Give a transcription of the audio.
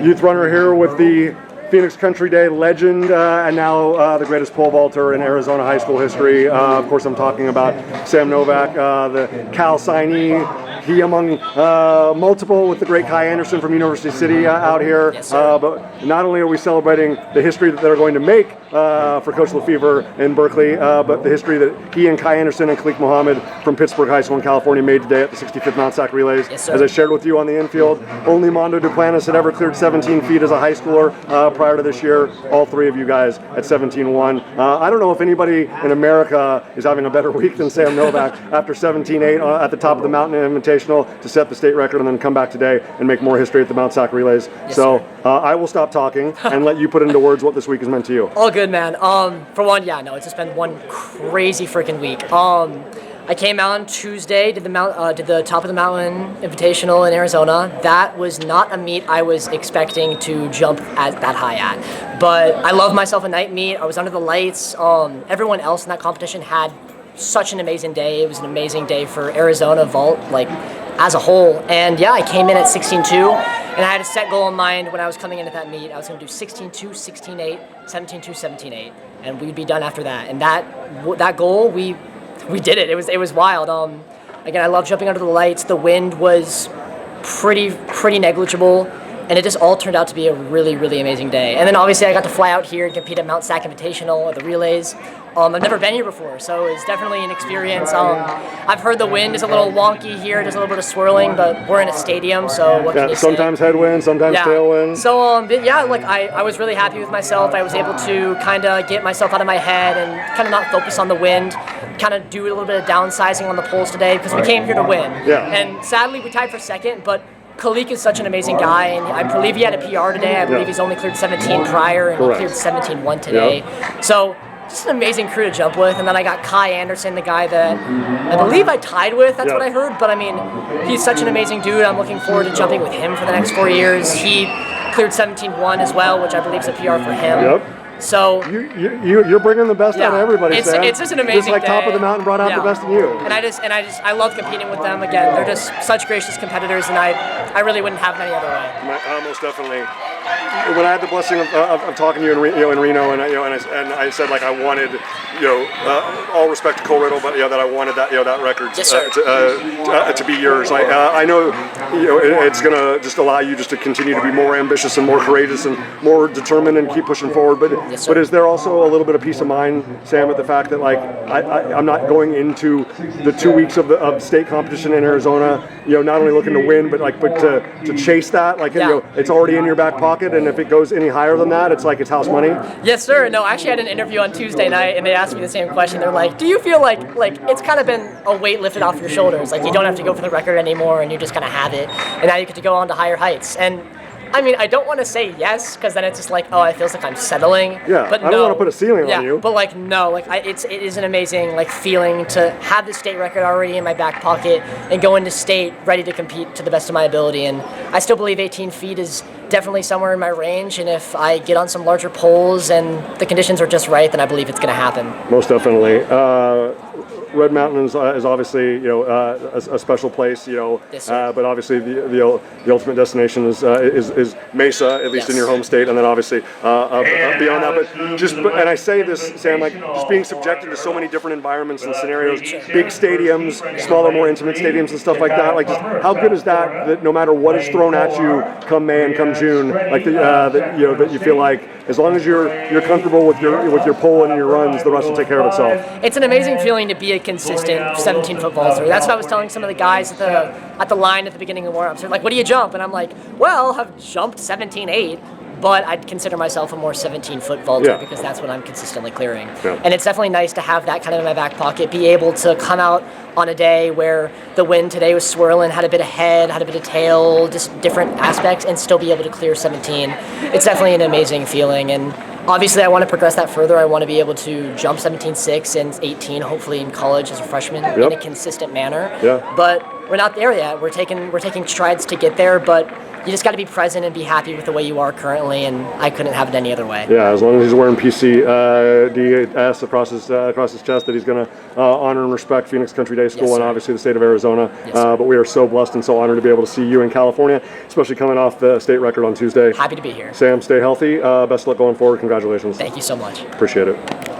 youth runner here with the Phoenix Country Day legend, and now the greatest pole vaulter in Arizona high school history. Of course, I'm talking about Sam Novak, the Cal signee. He among multiple with the great Kai Anderson from University City out here. Yes, sir. But not only are we celebrating the history that they're going to make for Coach Lefevre in Berkeley, but the history that he and Kai Anderson and Khaliq Muhammad from Pittsburg High School in California made today at the 65th Mount SAC Relays. Yes, sir. As I shared with you on the infield, only Mondo Duplantis had ever cleared 17 feet as a high schooler prior to this year. All three of you guys at 17.1. I don't know if anybody in America is having a better week than Sam Novak after 17.8 at the top of the Mountain Invitational to set the state record and then come back today and make more history at the Mount SAC Relays. Yes, so I will stop talking and let you put into words what this week has meant to you. All good, man. For one, it's just been one crazy freaking week. I came out on Tuesday, did the top of the Mountain Invitational in Arizona. That was not a meet I was expecting to jump that high at. But I love myself a night meet. I was under the lights. Everyone else in that competition had such an amazing day. It was an amazing day for Arizona vault, as a whole. And I came in at 16.2, and I had a set goal in mind when I was coming into that meet. I was going to do 16.2, 16.8, 17.2, 17.8, and we'd be done after that. And that goal, we did it. It was wild. Again, I love jumping under the lights. The wind was pretty negligible, and it just all turned out to be a really, really amazing day. And then obviously I got to fly out here and compete at Mount SAC Invitational or the Relays. I've never been here before, so it's definitely an experience. I've heard the wind is a little wonky here, there's a little bit of swirling, but we're in a stadium, so what can you say? Sometimes headwind, sometimes tailwind. So I was really happy with myself. I was able to kind of get myself out of my head and kind of not focus on the wind, kind of do a little bit of downsizing on the poles today because we came here to win. Yeah. And sadly we tied for second, but Khaliq is such an amazing guy, and I believe he had a PR today. I believe he's only cleared 17 prior, and he cleared 17.1 today. Yep. So just an amazing crew to jump with. And then I got Kai Anderson, the guy that I believe I tied with. That's what I heard. But I mean, he's such an amazing dude. I'm looking forward to jumping with him for the next 4 years. He cleared 17.1 as well, which I believe is a PR for him. Yep. So you're bringing the best out of everybody, Sam. It's just an amazing just day. Top of the Mountain brought out the best in you. And I love competing with them. Again, they're just such gracious competitors, and I really wouldn't have them any other way. Most definitely. When I had the blessing of talking to you in Reno, and I said I wanted, all respect to Cole Riddle, but that I wanted that record to be yours. I know it's gonna just allow you just to continue to be more ambitious and more courageous and more determined and keep pushing forward. But is there also a little bit of peace of mind, Sam, at the fact that I'm not going into the 2 weeks of state competition in Arizona, not only looking to win, but to chase that, it's already in your back pocket, and if it goes any higher than that, it's house money. Yes, sir. No, I actually had an interview on Tuesday night, and they asked me the same question. They're like, "Do you feel like it's kind of been a weight lifted off your shoulders? You don't have to go for the record anymore, and you just kind of have it, and now you get to go on to higher heights?" And I mean, I don't want to say yes, because then it's just it feels like I'm settling. Yeah, but I don't want to put a ceiling on you. But no, it is an amazing feeling to have the state record already in my back pocket and go into state ready to compete to the best of my ability. And I still believe 18 feet is definitely somewhere in my range. And if I get on some larger poles and the conditions are just right, then I believe it's going to happen. Most definitely. Red Mountain is obviously a special place, Yes, but obviously the ultimate destination is Mesa, at least in your home state, and then obviously beyond that. And I say this, Sam, just being subjected to so many different environments and scenarios, big stadiums, smaller, more intimate stadiums, and stuff like that. Just how good is that no matter what is thrown at you come May and come June, that you feel like as long as you're comfortable with your pole and your runs, the rest will take care of itself. It's an amazing feeling to be a consistent 17-foot vaulter. That's what I was telling some of the guys at the line at the beginning of the warm-ups. They're like, "What do you jump?" And I'm like, "Well, I've jumped 17.8, but I'd consider myself a more 17-foot vaulter because that's what I'm consistently clearing." Yeah. And it's definitely nice to have that kind of in my back pocket, be able to come out on a day where the wind today was swirling, had a bit of head, had a bit of tail, just different aspects, and still be able to clear 17. It's definitely an amazing feeling, and obviously I want to progress that further. I want to be able to jump 17.6 and 18, hopefully in college as a freshman in a consistent manner. Yeah. But we're not there yet. We're taking strides to get there, but you just got to be present and be happy with the way you are currently, and I couldn't have it any other way. Yeah, as long as he's wearing PC DS across his chest that he's going to honor and respect Phoenix Country Day School and obviously the state of Arizona. But we are so blessed and so honored to be able to see you in California, especially coming off the state record on Tuesday. Happy to be here. Sam, stay healthy. Best of luck going forward. Congratulations. Thank you so much. Appreciate it.